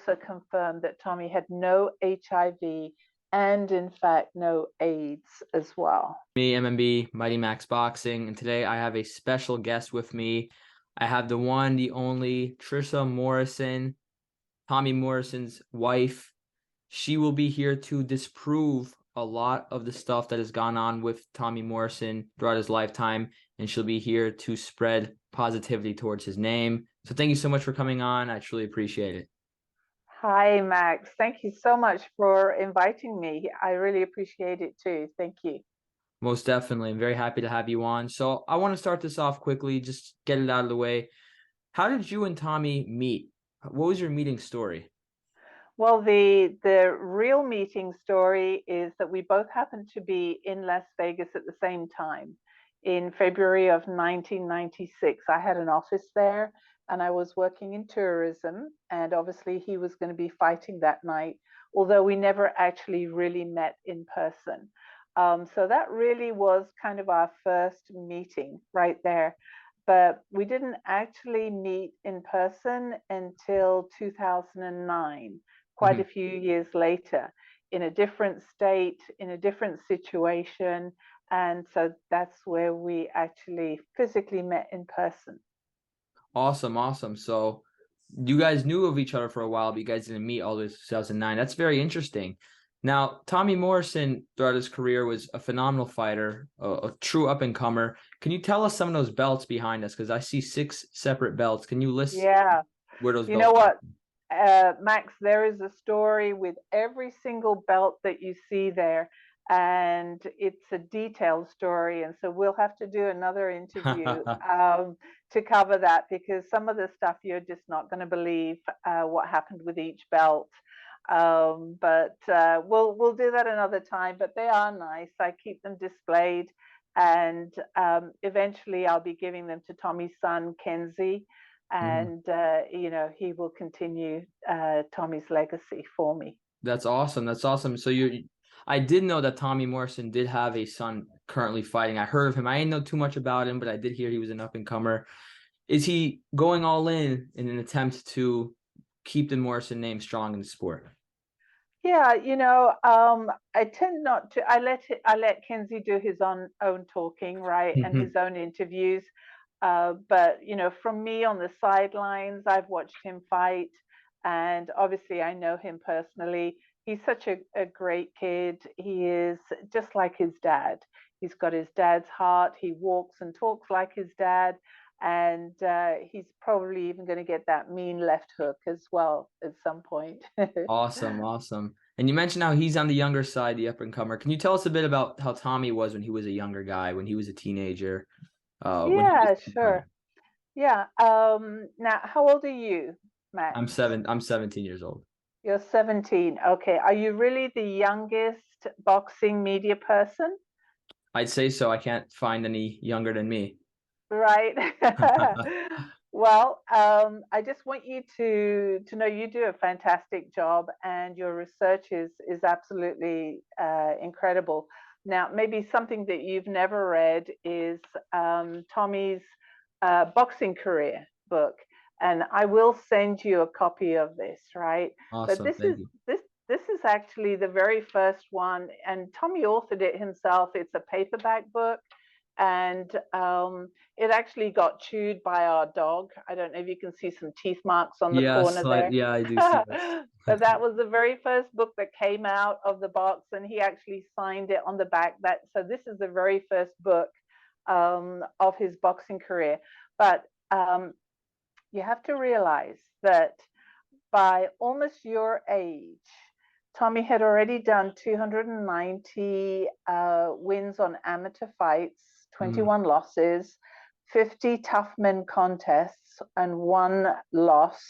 also confirmed that Tommy had no HIV and, in fact, no AIDS as well. Me, MMB, Mighty Max Boxing, and today I have a special guest with me. I have the one, the only, Trisha Morrison, Tommy Morrison's wife. She will be here to disprove a lot of the stuff that has gone on with Tommy Morrison throughout his lifetime, and she'll be here to spread positivity towards his name. So thank you so much for coming on. I truly appreciate it. Hi, Max. Thank you so much for inviting me. I really appreciate it too. Thank you. Most definitely. I'm very happy to have you on. So I want to start this off quickly, just get it out of the way. How did you and Tommy meet? What was your meeting story? Well, the real meeting story is that we both happened to be in Las Vegas at the same time. In February of 1996, I had an office there and I was working in tourism. And obviously, he was going to be fighting that night, although we never actually really met in person. So that really was kind of our first meeting right there. But we didn't actually meet in person until 2009, quite a few years later, in a different state, in a different situation. And so that's where we actually physically met in person. Awesome, awesome. So you guys knew of each other for a while, but you guys didn't meet all the way to 2009. That's very interesting. Now, Tommy Morrison throughout his career was a phenomenal fighter, a true up-and-comer. Can you tell us some of those belts behind us? Because I see 6 separate belts. Can you list Yeah. where those You belts know come what, Max, there is a story with every single belt that you see there, and it's a detailed story. And so we'll have to do another interview from? to cover that, because some of the stuff you're just not going to believe what happened with each belt. But we'll do that another time. But they are nice. I keep them displayed, and eventually I'll be giving them to Tommy's son, Kenzie, and you know, he will continue Tommy's legacy for me. That's awesome. That's awesome. So I did know that Tommy Morrison did have a son currently fighting. I heard of him. I didn't know too much about him, but I did hear he was an up and comer. Is he going all in an attempt to keep the Morrison name strong in the sport? Yeah, you know, I tend not to. I let Kenzie do his own talking, right, and his own interviews. But you know, from me on the sidelines, I've watched him fight, and obviously I know him personally. He's such a great kid. He is just like his dad. He's got his dad's heart. He walks and talks like his dad, and he's probably even going to get that mean left hook as well at some point. Awesome, awesome. And you mentioned how he's on the younger side, the up and comer. Can you tell us a bit about how Tommy was when he was a younger guy, when he was a teenager, when he was Yeah, up and coming? sure. Yeah. Now, how old are you, Max? I'm 17 years old. You're 17. Okay. Are you really the youngest boxing media person? I'd say so. I can't find any younger than me. Right. Well, I just want you to know you do a fantastic job, and your research is absolutely incredible. Now, maybe something that you've never read is Tommy's boxing career book, and I will send you a copy of this, right? But Awesome. this Thank is you. this is actually the very first one, and Tommy authored it himself. It's a paperback book, and it actually got chewed by our dog. I don't know if you can see some teeth marks on the Yes, corner there. yeah, I do see But this. that was the very first book that came out of the box, and he actually signed it on the back. That so this is the very first book of his boxing career. But you have to realize that by almost your age, Tommy had already done 290 wins on amateur fights, Mm, 21 losses, 50 tough men contests, and 1 loss.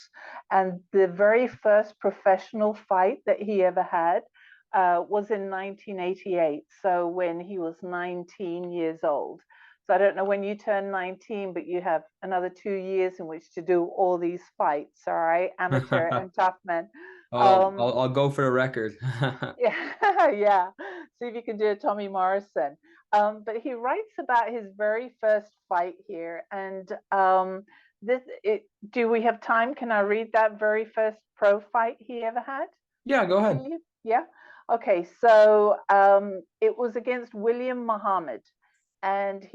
And the very first professional fight that he ever had was in 1988. So when he was 19 years old. So I don't know when you turn 19, but you have another 2 years in which to do all these fights, all right, amateur mm. and tough men. Oh, Um, I'll go for the record. yeah, yeah. See if you can do a Tommy Morrison. But he writes about his very first fight here, and Do we have time? Can I read that very first pro fight he ever had? Yeah, go ahead. Yeah. Okay. So it was against William Muhammad, and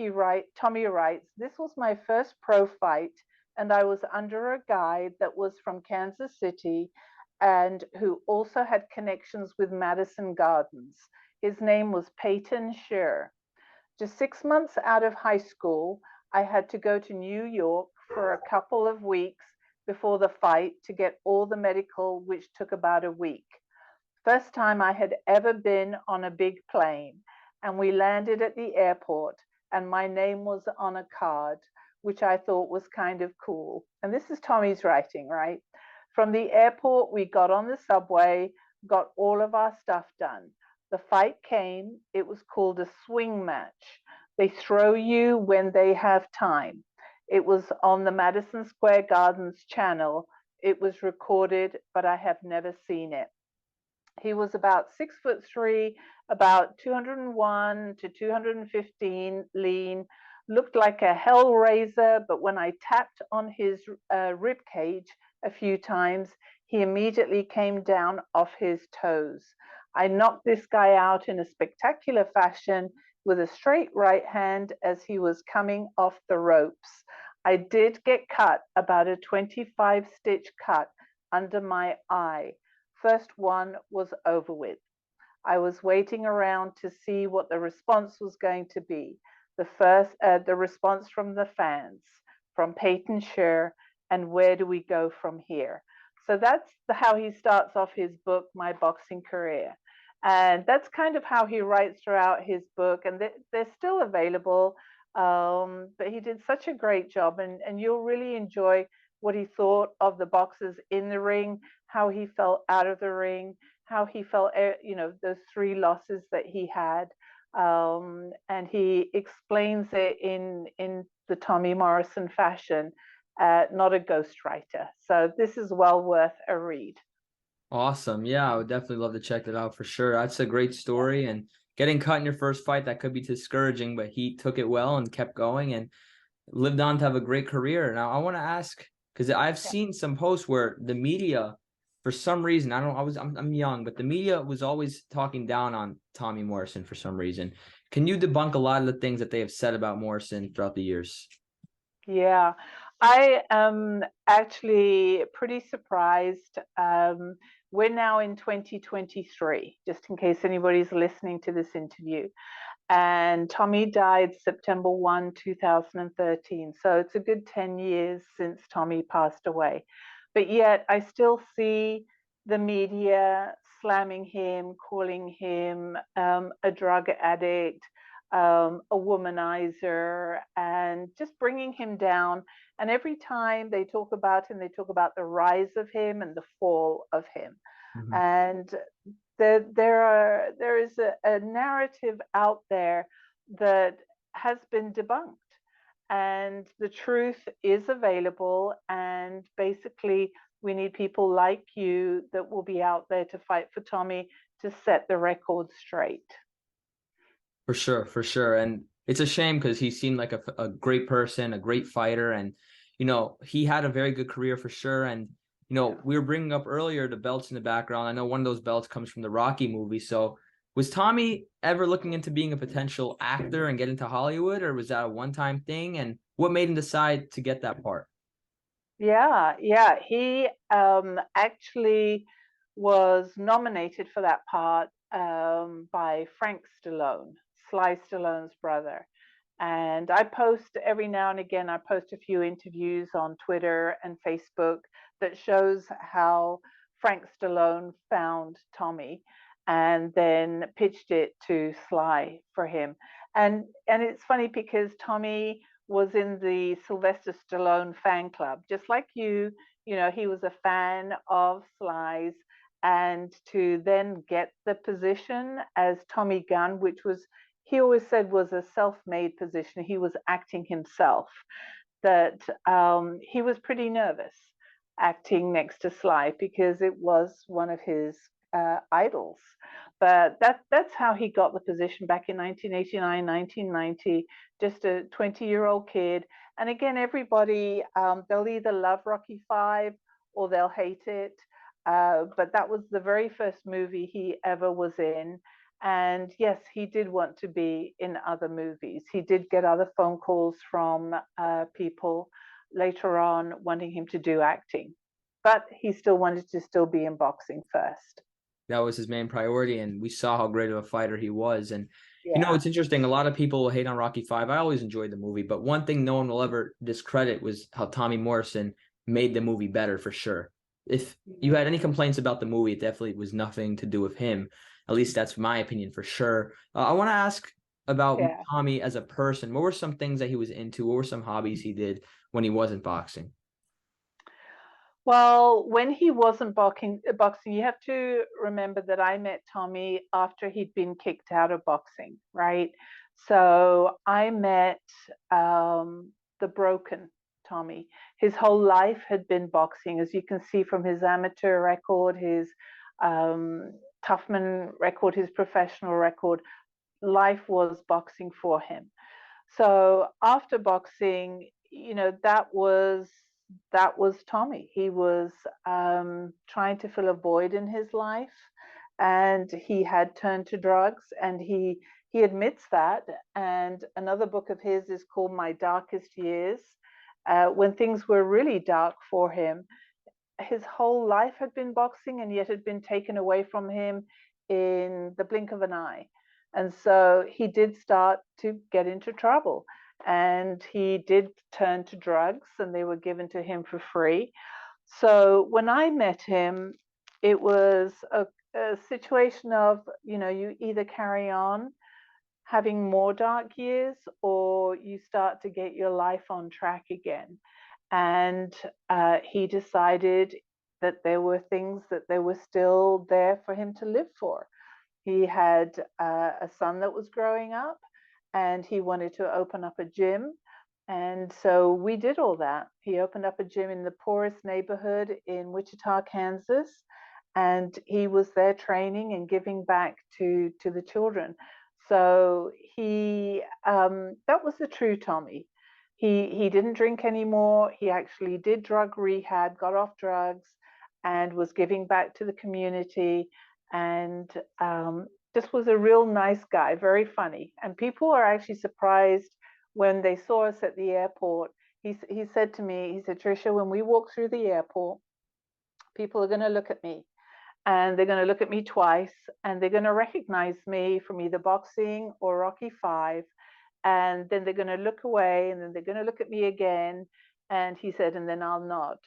Tommy writes, "This was my first pro fight, and I was under a guy that was from Kansas City, and who also had connections with Madison Gardens. His name was Peyton Shear. Just 6 months out of high school, I had to go to New York for a couple of weeks before the fight to get all the medical, which took about a week. First time I had ever been on a big plane, and we landed at the airport, and my name was on a card, which I thought was kind of cool." And this is Tommy's writing, right? "From the airport, we got on the subway, got all of our stuff done. The fight came. It was called a swing match. They throw you when they have time. It was on the Madison Square Gardens channel. It was recorded, but I have never seen it. He was about 6'3", about 201 to 215 lean, looked like a hellraiser, but when I tapped on his rib cage a few times, he immediately came down off his toes. I knocked this guy out in a spectacular fashion with a straight right hand as he was coming off the ropes. I did get cut, about a 25-stitch cut under my eye. First one was over with. I was waiting around to see what the response was going to be. The response from the fans, from Peyton Shear, and where do we go from here?" So that's how he starts off his book, My Boxing Career. And that's kind of how he writes throughout his book, and they're still available. But he did such a great job, and you'll really enjoy what he thought of the boxers in the ring, how he felt out of the ring, how he felt, those 3 losses that he had. And he explains it in the Tommy Morrison fashion, not a ghostwriter. So this is well worth a read. Awesome. Yeah, I would definitely love to check that out for sure. That's a great story. And getting cut in your first fight, that could be discouraging, but he took it well and kept going and lived on to have a great career. Now, I want to ask, because I've seen some posts where the media, for some reason, I'm young, but the media was always talking down on Tommy Morrison for some reason. Can you debunk a lot of the things that they have said about Morrison throughout the years? Yeah, I am actually pretty surprised. We're now in 2023, just in case anybody's listening to this interview. And Tommy died September 1, 2013. So it's a good 10 years since Tommy passed away. But yet I still see the media slamming him, calling him a drug addict, a womanizer, and just bringing him down. And every time they talk about him, they talk about the rise of him and the fall of him. Mm-hmm. And there is a narrative out there that has been debunked, and the truth is available. And basically, we need people like you that will be out there to fight for Tommy to set the record straight. For sure, for sure. And it's a shame because he seemed like a great person, a great fighter. And, he had a very good career for sure. And, we were bringing up earlier the belts in the background. I know one of those belts comes from the Rocky movie. So was Tommy ever looking into being a potential actor and get into Hollywood, or was that a one-time thing? And what made him decide to get that part? Yeah. He actually was nominated for that part by Frank Stallone, Sly Stallone's brother. And I post every now and again, I post a few interviews on Twitter and Facebook that shows how Frank Stallone found Tommy and then pitched it to Sly for him. And it's funny because Tommy was in the Sylvester Stallone fan club, just like you. He was a fan of Sly's, and to then get the position as Tommy Gunn, which was, he always said, was a self-made position. He was acting himself. That he was pretty nervous acting next to Sly because it was one of his idols. But that's how he got the position back in 1989, 1990, just a 20-year-old kid. And again, everybody, they'll either love Rocky V or they'll hate it. But that was the very first movie he ever was in. And yes, he did want to be in other movies. He did get other phone calls from people later on wanting him to do acting, but he still wanted to still be in boxing first. That was his main priority, and we saw how great of a fighter he was. And Yeah. it's interesting. A lot of people hate on Rocky V. I always enjoyed the movie, but one thing no one will ever discredit was how Tommy Morrison made the movie better, for sure. If you had any complaints about the movie, it definitely was nothing to do with him. At least that's my opinion, for sure. I want to ask about Tommy as a person. What were some things that he was into? What were some hobbies he did when he wasn't boxing? Well, when he wasn't boxing, you have to remember that I met Tommy after he'd been kicked out of boxing, right? So I met the broken Tommy. His whole life had been boxing, as you can see from his amateur record, his Toughman record, his professional record. Life was boxing for him. So after boxing, that was Tommy. He was trying to fill a void in his life, and he had turned to drugs, and he admits that. And another book of his is called My Darkest Years. When things were really dark for him, his whole life had been boxing, and yet had been taken away from him in the blink of an eye. And so he did start to get into trouble, and he did turn to drugs, and they were given to him for free. So when I met him, it was a situation of, you either carry on having more dark years, or you start to get your life on track again. And he decided that there were things that they were still there for him to live for. He had a son that was growing up, and he wanted to open up a gym. And so we did all that. He opened up a gym in the poorest neighborhood in Wichita, Kansas, and he was there training and giving back to the children. So that was the true Tommy. He didn't drink anymore. He actually did drug rehab, got off drugs, and was giving back to the community. And just was a real nice guy, very funny. And people are actually surprised when they saw us at the airport. He said to me, he said, Trisha, when we walk through the airport, people are going to look at me, and they're going to look at me twice, and they're going to recognize me from either boxing or Rocky V. And then they're going to look away, and then they're going to look at me again. And he said, and then I'll nod,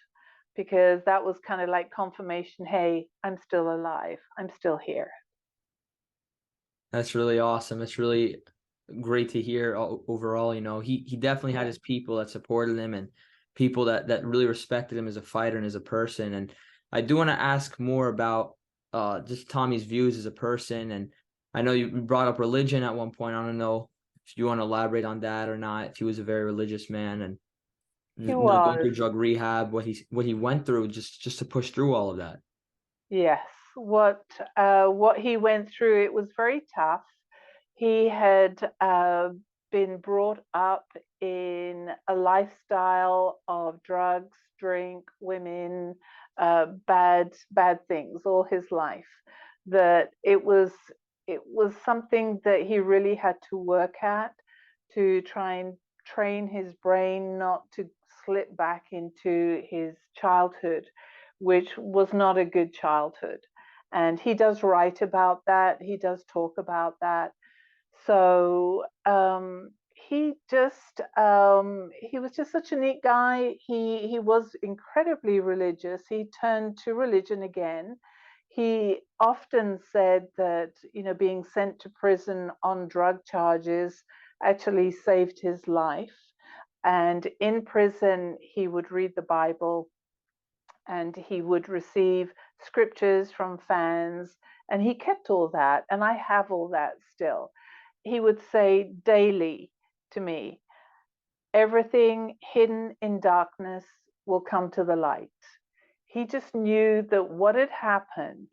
because that was kind of like confirmation. Hey, I'm still alive. I'm still here. That's really awesome. It's really great to hear overall. He definitely had his people that supported him, and people that really respected him as a fighter and as a person. And I do want to ask more about just Tommy's views as a person. And I know you brought up religion at one point. I don't know if you want to elaborate on that or not, if he was a very religious man, and going through drug rehab, what he went through just to push through all of that. Yes, what he went through, it was very tough. He had been brought up in a lifestyle of drugs, drink, women, bad things all his life. That it was something that he really had to work at, to try and train his brain not to slip back into his childhood, which was not a good childhood. And he does write about that. He does talk about that. So he was just such a neat guy. He was incredibly religious. He turned to religion again. He often said that, being sent to prison on drug charges actually saved his life. And in prison, he would read the Bible, and he would receive scriptures from fans, and he kept all that, and I have all that still. He would say daily to me, everything hidden in darkness will come to the light. He just knew that what had happened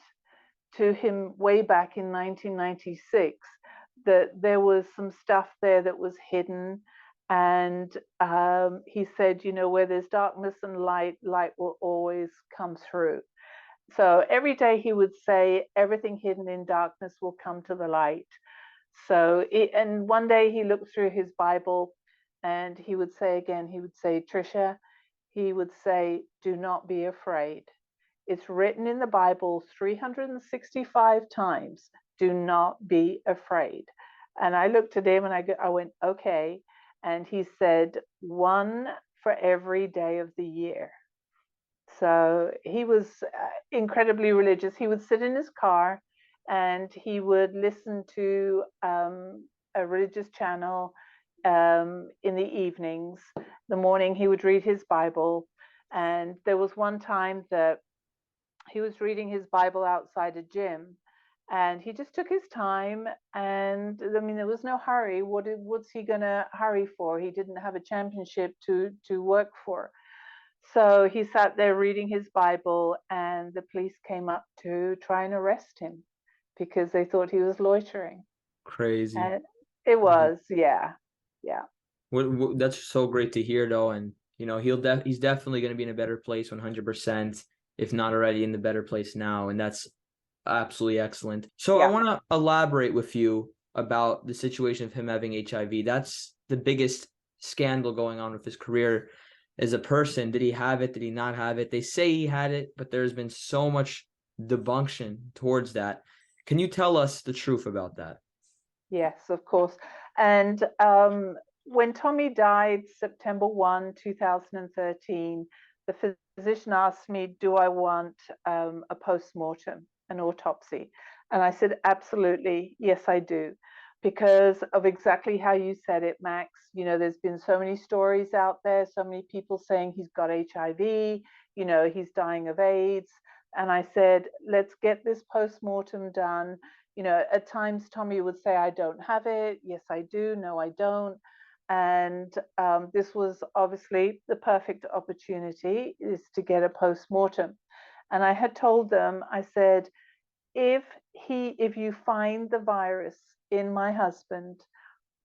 to him way back in 1996 that there was some stuff there that was hidden. And he said, you know, where there's darkness and light, light will always come through. So every day he would say, everything hidden in darkness will come to the light. So, and one day he looked through his Bible and he would say again, he would say, Trisha, he would say, do not be afraid. It's written in the Bible 365 times, do not be afraid. And I looked at him and I went, okay. And he said, one for every day of the year. So he was incredibly religious. He would sit in his car and he would listen to a religious channel in the evenings. The morning he would read his Bible. And there was one time that he was reading his Bible outside a gym and he just took his time. And I mean, there was no hurry. What's he going to hurry for? He didn't have a championship to work for. So he sat there reading his Bible and the police came up to try and arrest him because they thought he was loitering. Crazy. And it was, yeah. That's so great to hear, though. And, you know, he's definitely going to be in a better place 100%, if not already in the better place now. And that's absolutely excellent. So I want to elaborate with you about the situation of him having HIV. That's the biggest scandal going on with his career as a person. Did he have it? Did he not have it? They say he had it, but there's been so much debunction towards that. Can you tell us the truth about that? Yes, of course. And when Tommy died, September 1, 2013, the physician asked me, do I want a post-mortem, an autopsy? And I said, absolutely, yes, I do. Because of exactly how you said it, Max. You know, there's been so many stories out there, so many people saying he's got HIV, you know, he's dying of AIDS. And I said, let's get this post-mortem done. You know, at times Tommy would say, I don't have it. Yes, I do. No, I don't. And this was obviously the perfect opportunity, is to get a post-mortem. And I had told them, I said, if you find the virus in my husband,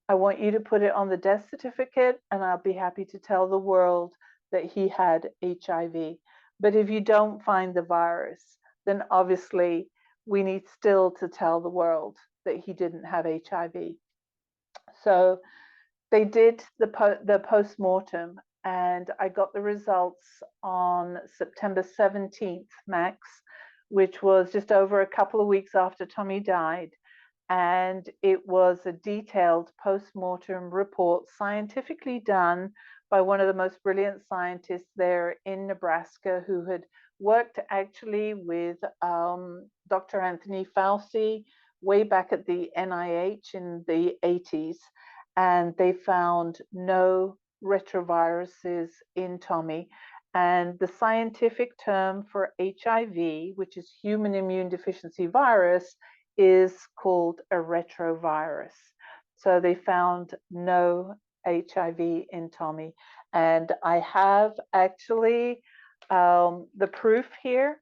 I want you to put it on the death certificate and I'll be happy to tell the world that he had HIV. But if you don't find the virus, then obviously we need still to tell the world that he didn't have HIV. So they did the post-mortem and I got the results on September 17th, Max, which was just over a couple of weeks after Tommy died. And it was a detailed post-mortem report, scientifically done by one of the most brilliant scientists there in Nebraska, who had worked actually with Dr. Anthony Fauci way back at the NIH in the 80s. And they found no retroviruses in Tommy. And the scientific term for HIV, which is human immune deficiency virus, is called a retrovirus. So they found no HIV in Tommy. And I have actually the proof here.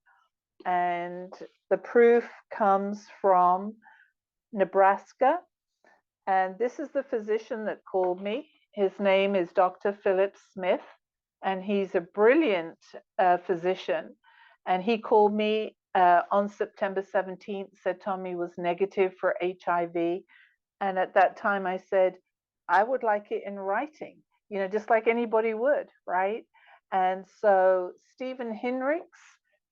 And the proof comes from Nebraska. And this is the physician that called me. His name is Dr. Philip Smith, and he's a brilliant physician. And he called me on September 17th, said Tommy was negative for HIV. And at that time I said, I would like it in writing, you know, just like anybody would, right? And so Stephen Hinrichs,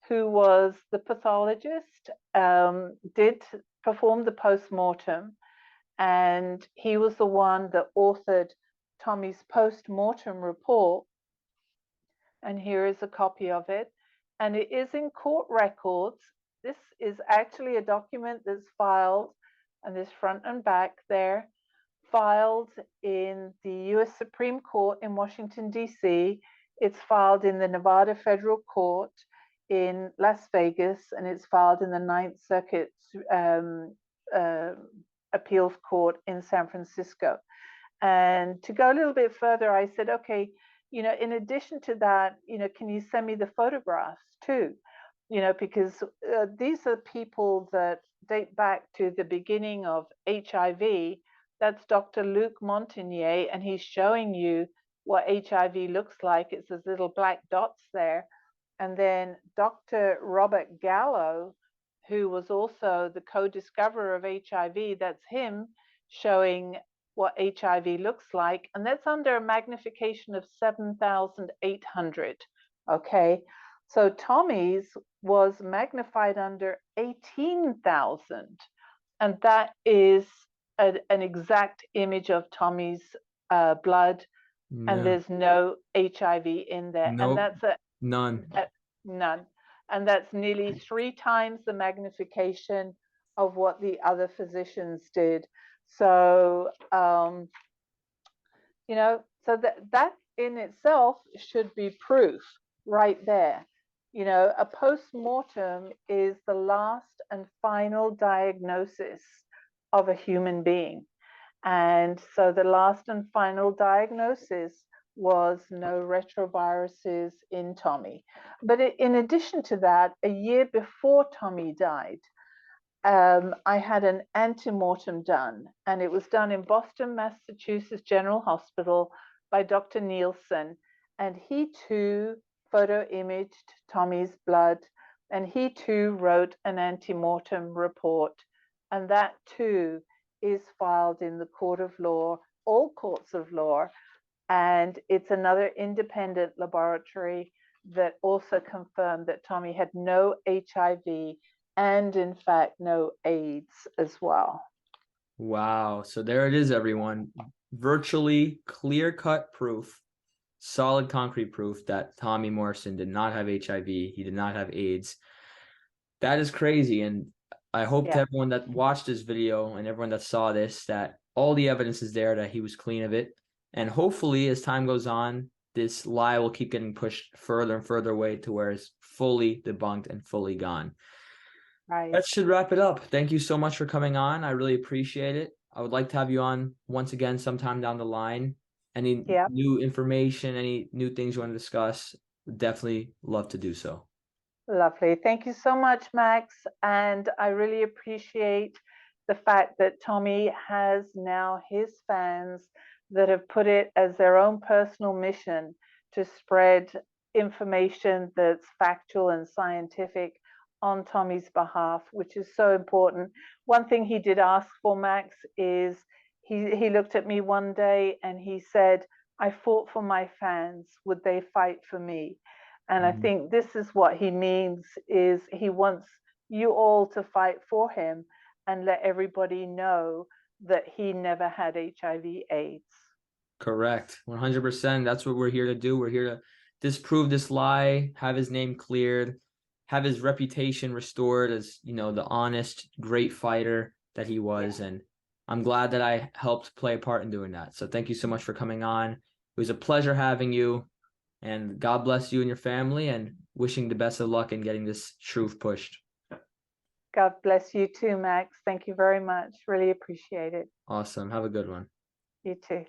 who was the pathologist, did perform the post-mortem. And he was the one that authored Tommy's post-mortem report. And here is a copy of it. And it is in court records. This is actually a document that's filed, and this front and back there, filed in the US Supreme Court in Washington, D.C. It's filed in the Nevada Federal Court in Las Vegas, and it's filed in the Ninth Circuit Appeals Court in San Francisco. And to go a little bit further, I said, okay, you know, in addition to that, you know, can you send me the photographs too? because these are people that date back to the beginning of HIV. That's Dr. Luc Montagnier, and he's showing you what HIV looks like. It's those little black dots there. And then Dr. Robert Gallo, who was also the co-discoverer of HIV, that's him showing what HIV looks like. And that's under a magnification of 7,800. Okay. So Tommy's was magnified under 18,000. And that is an exact image of Tommy's blood. Yeah. And there's no HIV in there. Nope. And that's None. None. And that's nearly 3 times the magnification of what the other physicians did. So, so that in itself should be proof right there. A post-mortem is the last and final diagnosis of a human being. And so the last and final diagnosis was no retroviruses in Tommy. But in addition to that, a year before Tommy died, I had an antemortem done, and it was done in Boston, Massachusetts General Hospital by Dr. Nielsen. And he too photo imaged Tommy's blood, and he too wrote an antemortem report. And that too is filed in the court of law, all courts of law, and it's another independent laboratory that also confirmed that Tommy had no HIV and in fact no AIDS as well. Wow. So there it is, everyone. Virtually clear-cut proof, solid concrete proof that Tommy Morrison did not have HIV. He did not have AIDS. That is crazy. And I hope to everyone that watched this video and everyone that saw this, that all the evidence is there that he was clean of it. And hopefully, as time goes on, this lie will keep getting pushed further and further away to where it's fully debunked and fully gone. Right. That should wrap it up. Thank you so much for coming on. I really appreciate it. I would like to have you on once again sometime down the line. Any new information, any new things you want to discuss, definitely love to do so. Lovely. Thank you so much, Max. And I really appreciate the fact that Tommy has now his fans that have put it as their own personal mission to spread information that's factual and scientific on Tommy's behalf, which is so important. One thing he did ask for, Max, is he looked at me one day and he said, I fought for my fans. Would they fight for me? And I think this is what he means, is he wants you all to fight for him and let everybody know that he never had HIV/AIDS. Correct. 100%. That's what we're here to do. We're here to disprove this lie, have his name cleared, have his reputation restored as, the honest, great fighter that he was. And I'm glad that I helped play a part in doing that. So thank you so much for coming on. It was a pleasure having you. And God bless you and your family, and wishing the best of luck in getting this truth pushed. God bless you too, Max. Thank you very much. Really appreciate it. Awesome. Have a good one. You too.